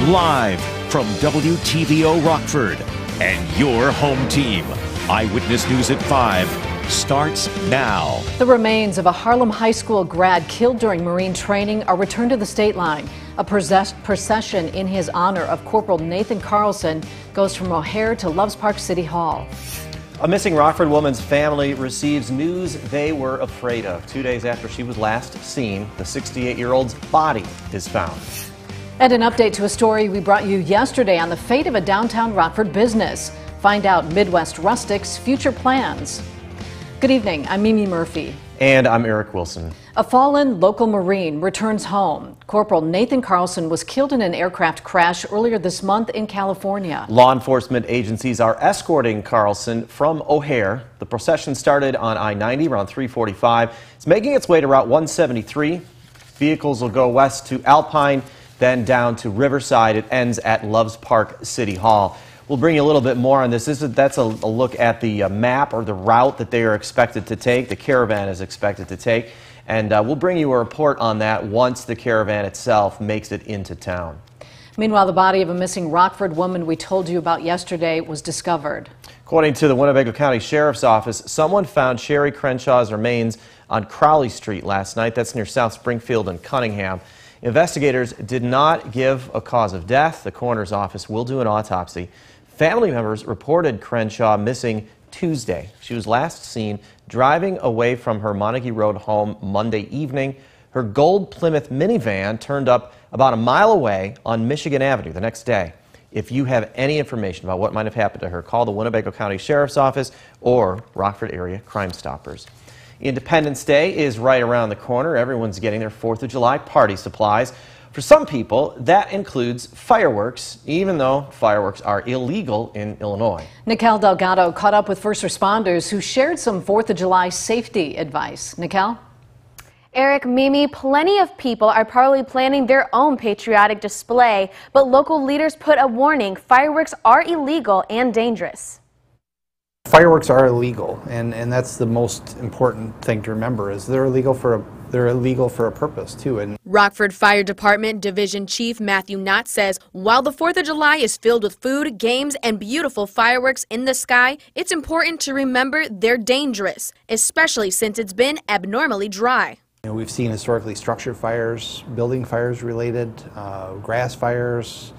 live from WTVO Rockford and your home team. Eyewitness News at 5 starts now. The remains of a Harlem High School grad killed during Marine training are returned to the state line. A procession in his honor of Corporal Nathan Carlson goes from O'Hare to Loves Park City Hall. A missing Rockford woman's family receives news they were afraid of. 2 days after she was last seen, the 68-year-old's body is found. And an update to a story we brought you yesterday on the fate of a downtown Rockford business. Find out Midwest Rustic's future plans. Good evening, I'm Mimi Murphy. And I'm Eric Wilson. A fallen local Marine returns home. Corporal Nathan Carlson was killed in an aircraft crash earlier this month in California. Law enforcement agencies are escorting Carlson from O'Hare. The procession started on I-90 around 345. It's making its way to Route 173. Vehicles will go west to Alpine, then down to Riverside. It ends at Loves Park City Hall. We'll bring you a little bit more on this. That's a look at the map or the route that they are expected to take, the caravan is expected to take. And we'll bring you a report on that once the caravan itself makes it into town. Meanwhile, the body of a missing Rockford woman we told you about yesterday was discovered. According to the Winnebago County Sheriff's Office, someone found Sherry Crenshaw's remains on Crowley Street last night. That's near South Springfield and Cunningham. Investigators did not give a cause of death. The coroner's office will do an autopsy. Family members reported Crenshaw missing Tuesday. She was last seen driving away from her Montague Road home Monday evening. Her gold Plymouth minivan turned up about a mile away on Michigan Avenue the next day. If you have any information about what might have happened to her, call the Winnebago County Sheriff's Office or Rockford Area Crime Stoppers. Independence Day is right around the corner. Everyone's getting their 4th of July party supplies. For some people, that includes fireworks, even though fireworks are illegal in Illinois. Nikel Delgado caught up with first responders who shared some 4th of July safety advice. Nikel? Eric, Mimi, plenty of people are probably planning their own patriotic display, but local leaders put a warning: fireworks are illegal and dangerous. Fireworks are illegal, and that's the most important thing to remember, is they're illegal for a purpose too. And Rockford Fire Department Division Chief Matthew Knott says while the 4th of July is filled with food, games, and beautiful fireworks in the sky, it's important to remember they're dangerous, especially since it's been abnormally dry. You know, we've seen historically structure fires, building fires related, grass fires,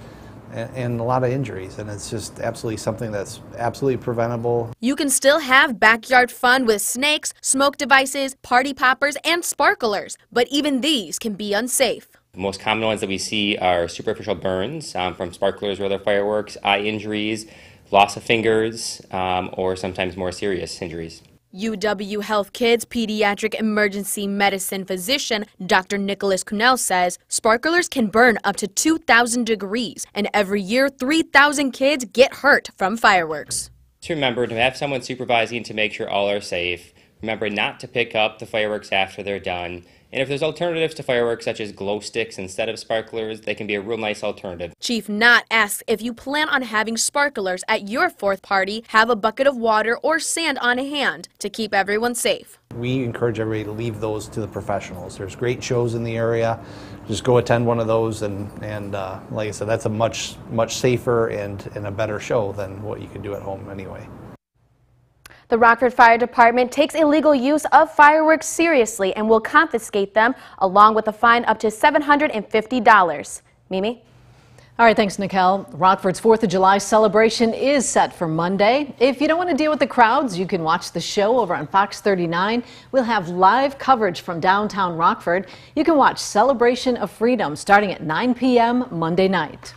and a lot of injuries, and it's just absolutely something that's absolutely preventable. You can still have backyard fun with snakes, smoke devices, party poppers, and sparklers, but even these can be unsafe. The most common ones that we see are superficial burns from sparklers or other fireworks, eye injuries, loss of fingers, or sometimes more serious injuries. UW Health Kids pediatric emergency medicine physician Dr. Nicholas Kunnell says sparklers can burn up to 2,000 degrees, and every year 3,000 kids get hurt from fireworks. To remember to have someone supervising to make sure all are safe. Remember not to pick up the fireworks after they're done. And if there's alternatives to fireworks such as glow sticks instead of sparklers, they can be a real nice alternative. Chief Knott asks if you plan on having sparklers at your 4th party, have a bucket of water or sand on hand to keep everyone safe. We encourage everybody to leave those to the professionals. There's great shows in the area. Just go attend one of those, and like I said, that's a much safer and a better show than what you can do at home anyway. The Rockford Fire Department takes illegal use of fireworks seriously and will confiscate them, along with a fine up to $750. Mimi? All right, thanks, Nikel. Rockford's 4th of July celebration is set for Monday. If you don't want to deal with the crowds, you can watch the show over on Fox 39. We'll have live coverage from downtown Rockford. You can watch Celebration of Freedom starting at 9 p.m. Monday night.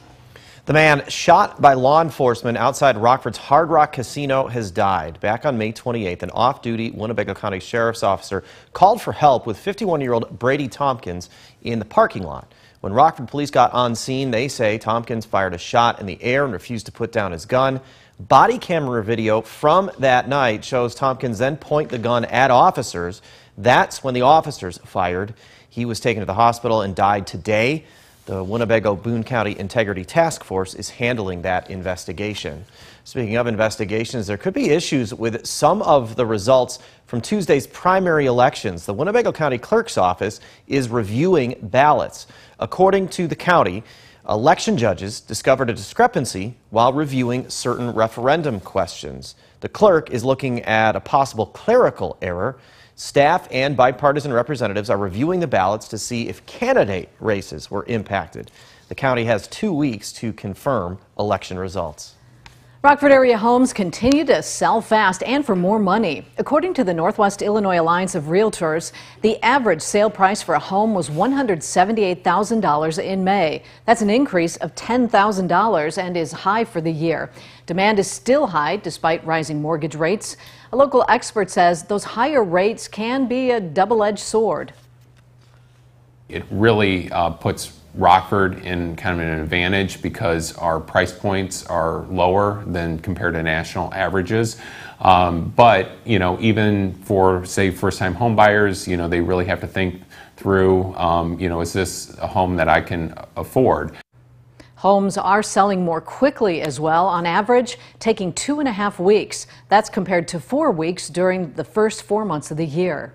The man shot by law enforcement outside Rockford's Hard Rock Casino has died. Back on May 28th, an off-duty Winnebago County Sheriff's officer called for help with 51-year-old Brady Tompkins in the parking lot. When Rockford police got on scene, they say Tompkins fired a shot in the air and refused to put down his gun. Body camera video from that night shows Tompkins then point the gun at officers. That's when the officers fired. He was taken to the hospital and died today. The Winnebago-Boone County Integrity Task Force is handling that investigation. Speaking of investigations, there could be issues with some of the results from Tuesday's primary elections. The Winnebago County Clerk's Office is reviewing ballots. According to the county, Election judges discovered a discrepancy while reviewing certain referendum questions. The clerk is looking at a possible clerical error. Staff and bipartisan representatives are reviewing the ballots to see if candidate races were impacted. The county has 2 weeks to confirm election results. Rockford area homes continue to sell fast and for more money. According to the Northwest Illinois Alliance of Realtors, the average sale price for a home was $178,000 in May. That's an increase of $10,000 and is high for the year. Demand is still high despite rising mortgage rates. A local expert says those higher rates can be a double-edged sword. It really puts Rockford in kind of an advantage because our price points are lower than compared to national averages. But, you know, even for, say, first-time home buyers, you know, they really have to think through, you know, is this a home that I can afford? Homes are selling more quickly as well, on average taking 2.5 weeks. That's compared to 4 weeks during the first 4 months of the year.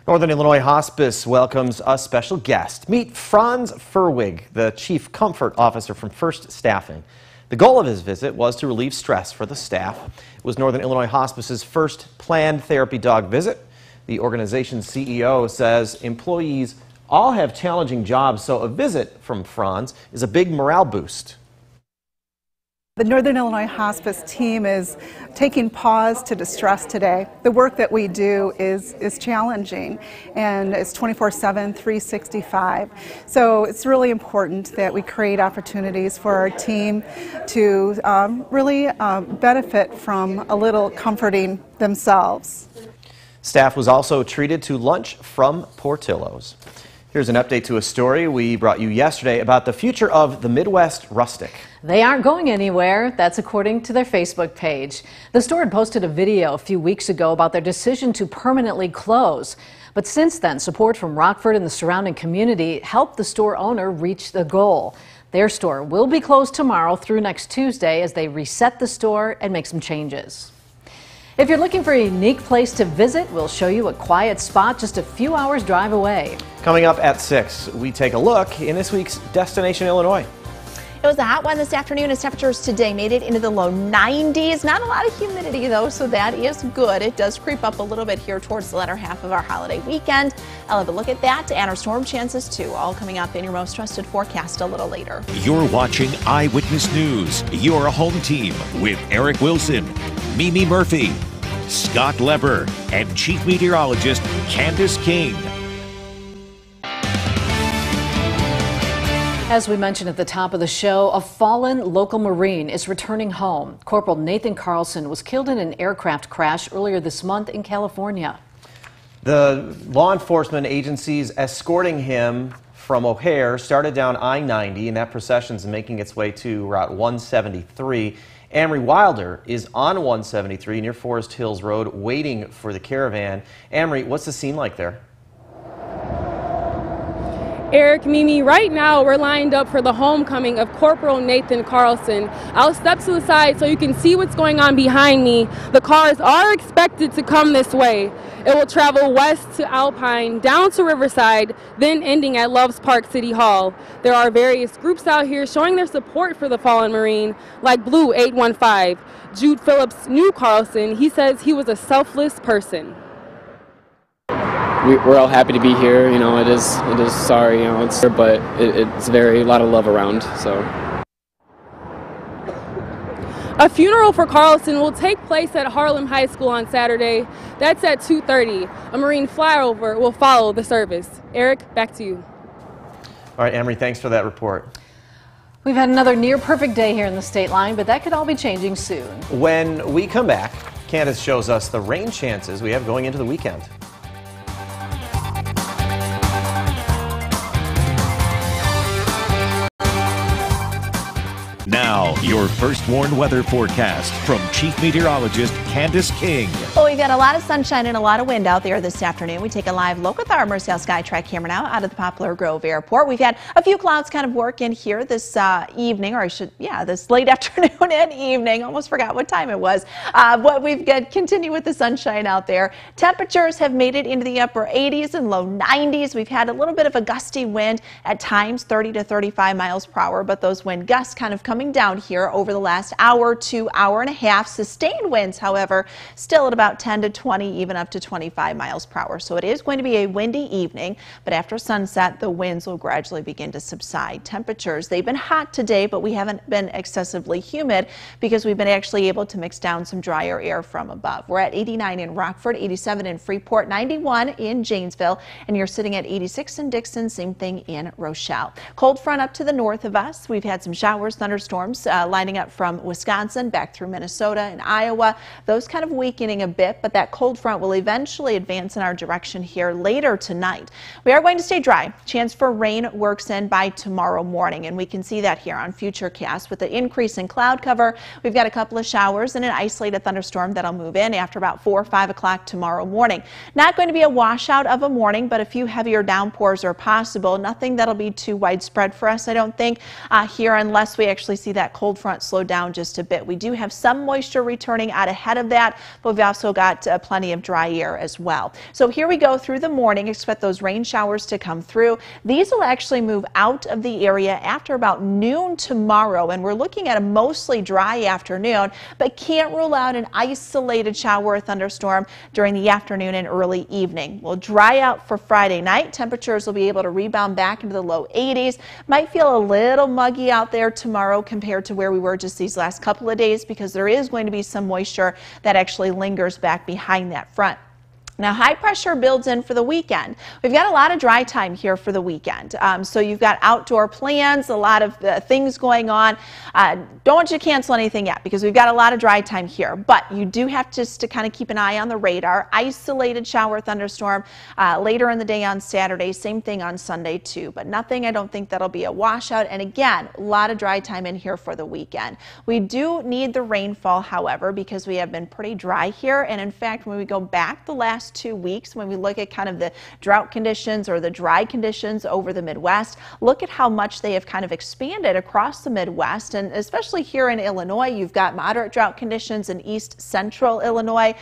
Northern Illinois Hospice welcomes a special guest. Meet Franz Furwig, the Chief Comfort Officer from First Staffing. The goal of his visit was to relieve stress for the staff. It was Northern Illinois Hospice's first planned therapy dog visit. The organization's CEO says employees all have challenging jobs, so a visit from Franz is a big morale boost. The Northern Illinois Hospice team is taking pause to distress today. The work that we do is challenging, and it's 24/7, 365. So it's really important that we create opportunities for our team to really benefit from a little comforting themselves. Staff was also treated to lunch from Portillo's. Here's an update to a story we brought you yesterday about the future of the Midwest Rustic. They aren't going anywhere. That's according to their Facebook page. The store had posted a video a few weeks ago about their decision to permanently close. But since then, support from Rockford and the surrounding community helped the store owner reach the goal. Their store will be closed tomorrow through next Tuesday as they reset the store and make some changes. If you're looking for a unique place to visit, we'll show you a quiet spot just a few hours drive away. Coming up at 6, we take a look in this week's Destination Illinois. It was a hot one this afternoon as temperatures today made it into the low 90s. Not a lot of humidity though, so that is good. It does creep up a little bit here towards the latter half of our holiday weekend. I'll have a look at that and our storm chances too, all coming up in your most trusted forecast a little later. You're watching Eyewitness News, your home team with Eric Wilson, Mimi Murphy, Scott Leber, and Chief Meteorologist Candace King. As we mentioned at the top of the show, a fallen local Marine is returning home. Corporal Nathan Carlson was killed in an aircraft crash earlier this month in California. The law enforcement agencies escorting him from O'Hare started down I-90, and that procession's making its way to Route 173. Amory Wilder is on 173 near Forest Hills Road waiting for the caravan. Amory, what's the scene like there? Eric, Mimi, right now we're lined up for the homecoming of Corporal Nathan Carlson. I'll step to the side so you can see what's going on behind me. The cars are expected to come this way. It will travel west to Alpine, down to Riverside, then ending at Loves Park City Hall. There are various groups out here showing their support for the fallen Marine, like Blue 815. Jude Phillips knew Carlson. He says he was a selfless person. We're all happy to be here. You know, it is sorry, you know, but it's a lot of love around. So. A funeral for Carlson will take place at Harlem High School on Saturday. That's at 2:30. A Marine flyover will follow the service. Eric, back to you. All right, Amory, thanks for that report. We've had another near-perfect day here in the state line, but that could all be changing soon. When we come back, Candace shows us the rain chances we have going into the weekend. Now, your first warned weather forecast from Chief Meteorologist Candace King. Well, we've got a lot of sunshine and a lot of wind out there this afternoon. We take a live look with our Mercell Skytrack camera now out of the Poplar Grove Airport. We've had a few clouds kind of work in here this evening, or this late afternoon and evening. Almost forgot what time it was. But we've got continue with the sunshine out there. Temperatures have made it into the upper 80s and low 90s. We've had a little bit of a gusty wind at times, 30 to 35 miles per hour, but those wind gusts kind of coming down here over the last hour to hour and a half. Sustained winds, however, still at about 10 to 20, even up to 25 miles per hour. So it is going to be a windy evening, but after sunset, the winds will gradually begin to subside. Temperatures, they've been hot today, but we haven't been excessively humid because we've been actually able to mix down some drier air from above. We're at 89 in Rockford, 87 in Freeport, 91 in Janesville, and you're sitting at 86 in Dixon, same thing in Rochelle. Cold front up to the north of us. We've had some showers, thunderstorms lining up from Wisconsin back through Minnesota and Iowa. Those kind of weakening a bit, but that cold front will eventually advance in our direction here later tonight. We are going to stay dry. Chance for rain works in by tomorrow morning, and we can see that here on Futurecast with the increase in cloud cover. We've got a couple of showers and an isolated thunderstorm that'll move in after about 4 or 5 o'clock tomorrow morning. Not going to be a washout of a morning, but a few heavier downpours are possible. Nothing that'll be too widespread for us, I don't think, here, unless we actually see that cold front slow down just a bit. We do have some moisture returning out ahead of that, but we've also got plenty of dry air as well. So here we go through the morning. Expect those rain showers to come through. These will actually move out of the area after about noon tomorrow, and we're looking at a mostly dry afternoon, but can't rule out an isolated shower or thunderstorm during the afternoon and early evening. We'll dry out for Friday night. Temperatures will be able to rebound back into the low 80s. Might feel a little muggy out there tomorrow compared to where we were just these last couple of days, because there is going to be some moisture that actually lingers back behind that front. Now, high pressure builds in for the weekend. We've got a lot of dry time here for the weekend. So you've got outdoor plans, a lot of things going on. Don't want you to cancel anything yet because we've got a lot of dry time here. But you do have just to kind of keep an eye on the radar. Isolated shower thunderstorm later in the day on Saturday. Same thing on Sunday too. But nothing, I don't think that'll be a washout. And again, a lot of dry time in here for the weekend. We do need the rainfall, however, because we have been pretty dry here. And in fact, when we go back the last 2 weeks, when we look at kind of the drought conditions or the dry conditions over the Midwest, look at how much they have kind of expanded across the Midwest, and especially here in Illinois, you've got moderate drought conditions in east central Illinois.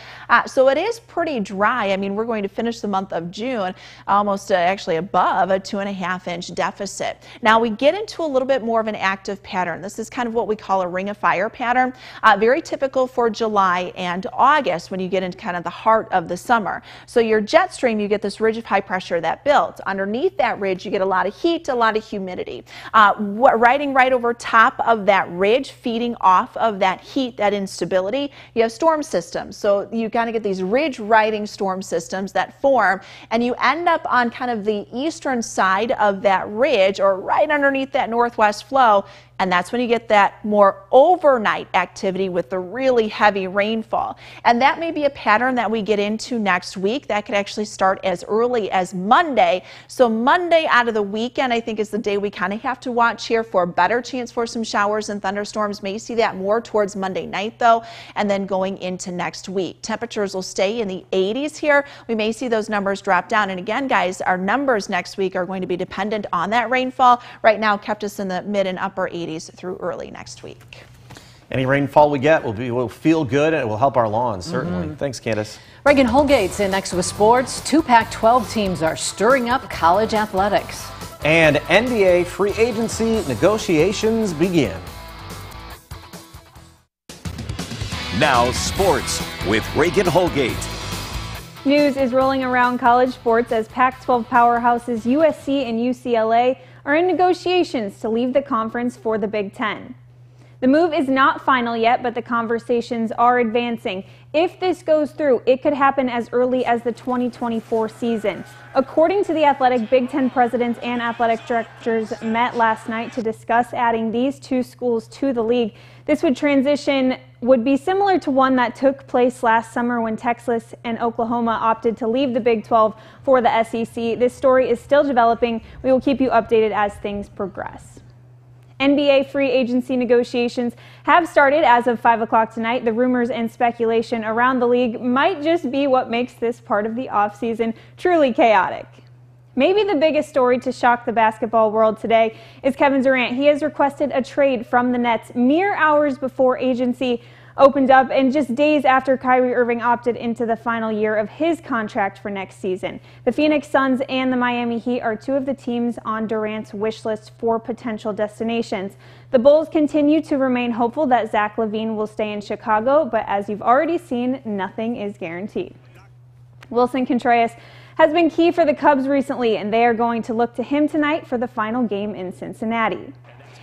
So it is pretty dry. I mean, we're going to finish the month of June almost actually above a 2.5-inch deficit. Now we get into a little bit more of an active pattern. This is kind of what we call a ring of fire pattern. Very typical for July and August when you get into kind of the heart of the summer. So your jet stream, you get this ridge of high pressure that builds. Underneath that ridge, you get a lot of heat, a lot of humidity. Riding right over top of that ridge, feeding off of that heat, that instability, you have storm systems. So you kind of get these ridge riding storm systems that form, and you end up on kind of the eastern side of that ridge or right underneath that northwest flow. And that's when you get that more overnight activity with the really heavy rainfall. And that may be a pattern that we get into next week. That could actually start as early as Monday. So Monday out of the weekend, I think, is the day we kind of have to watch here for a better chance for some showers and thunderstorms. May see that more towards Monday night, though, and then going into next week. Temperatures will stay in the 80s here. We may see those numbers drop down. And again, guys, our numbers next week are going to be dependent on that rainfall. Right now, kept us in the mid and upper 80s through early next week. Any rainfall we get will feel good, and it will help our lawns, certainly. Thanks, Candace. Reagan Holgate's in next with sports. 2 Pac-12 teams are stirring up college athletics. And NBA free agency negotiations begin. Now sports with Reagan Holgate. News is rolling around college sports as Pac-12 powerhouses USC and UCLA are in negotiations to leave the conference for the Big Ten. The move is not final yet, but the conversations are advancing. If this goes through, it could happen as early as the 2024 season. According to The Athletic, Big Ten presidents and athletic directors met last night to discuss adding these 2 schools to the league. This would be similar to one that took place last summer when Texas and Oklahoma opted to leave the Big 12 for the SEC. This story is still developing. We will keep you updated as things progress. NBA free agency negotiations have started as of 5 o'clock tonight. The rumors and speculation around the league might just be what makes this part of the offseason truly chaotic. Maybe the biggest story to shock the basketball world today is Kevin Durant. He has requested a trade from the Nets mere hours before agency opened up and just days after Kyrie Irving opted into the final year of his contract for next season. The Phoenix Suns and the Miami Heat are two of the teams on Durant's wish list for potential destinations. The Bulls continue to remain hopeful that Zach LaVine will stay in Chicago, but as you've already seen, nothing is guaranteed. Willson Contreras has been key for the Cubs recently, and they are going to look to him tonight for the final game in Cincinnati.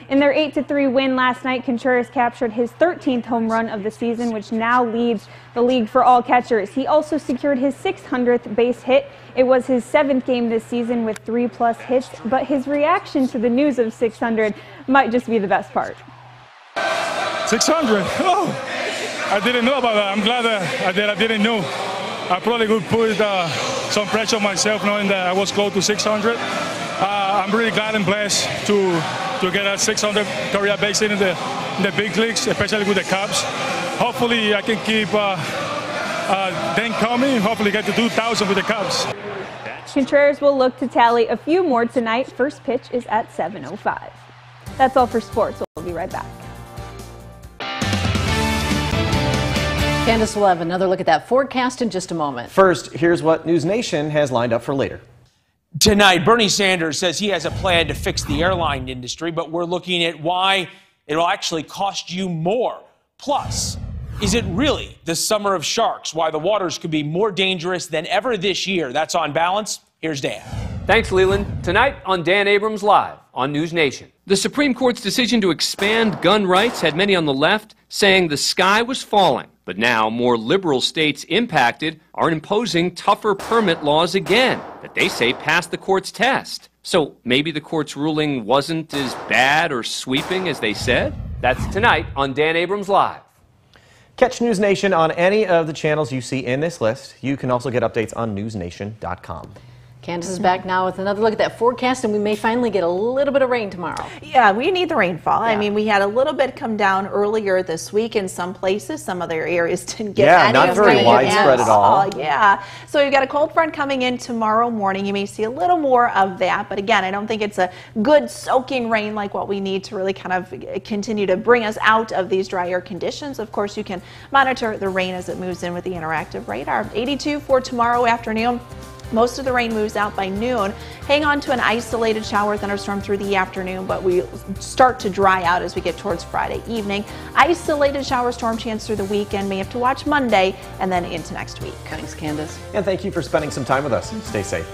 In their 8-3 win last night, Contreras captured his 13th home run of the season, which now leads the league for all catchers. He also secured his 600th base hit. It was his 7th game this season with 3+ hits, but his reaction to the news of 600 might just be the best part. 600? Oh, I didn't know about that. I'm glad that I didn't know. I probably could put some pressure on myself knowing that I was close to 600. I'm really glad and blessed to get a 600 career base hit in the big leagues, especially with the Cubs. Hopefully I can keep them coming, hopefully get to 2,000 with the Cubs. Contreras will look to tally a few more tonight. First pitch is at 7:05. That's all for sports. We'll be right back. Candace will have another look at that forecast in just a moment. First, here's what News Nation has lined up for later. Tonight, Bernie Sanders says he has a plan to fix the airline industry, but we're looking at why it'll actually cost you more. Plus, is it really the summer of sharks? Why the waters could be more dangerous than ever this year? That's On Balance. Here's Dan. Thanks, Leland. Tonight on Dan Abrams Live on News Nation. The Supreme Court's decision to expand gun rights had many on the left saying the sky was falling. But now more liberal states impacted are imposing tougher permit laws again that they say passed the court's test. So maybe the court's ruling wasn't as bad or sweeping as they said? That's tonight on Dan Abrams Live. Catch News Nation on any of the channels you see in this list. You can also get updates on newsnation.com. Candace is back now with another look at that forecast, and we may finally get a little bit of rain tomorrow. Yeah, we need the rainfall. Yeah. I mean, we had a little bit come down earlier this week in some places. Some other areas didn't get any not very rain widespread at all. Yeah, so we've got a cold front coming in tomorrow morning. You may see a little more of that, but again, I don't think it's a good soaking rain like what we need to really kind of continue to bring us out of these drier conditions. Of course, you can monitor the rain as it moves in with the interactive radar. 82 for tomorrow afternoon. Most of the rain moves out by noon. Hang on to an isolated shower thunderstorm through the afternoon, but we start to dry out as we get towards Friday evening. Isolated shower storm chance through the weekend. May have to watch Monday and then into next week. Thanks, Candace. And thank you for spending some time with us. Stay safe.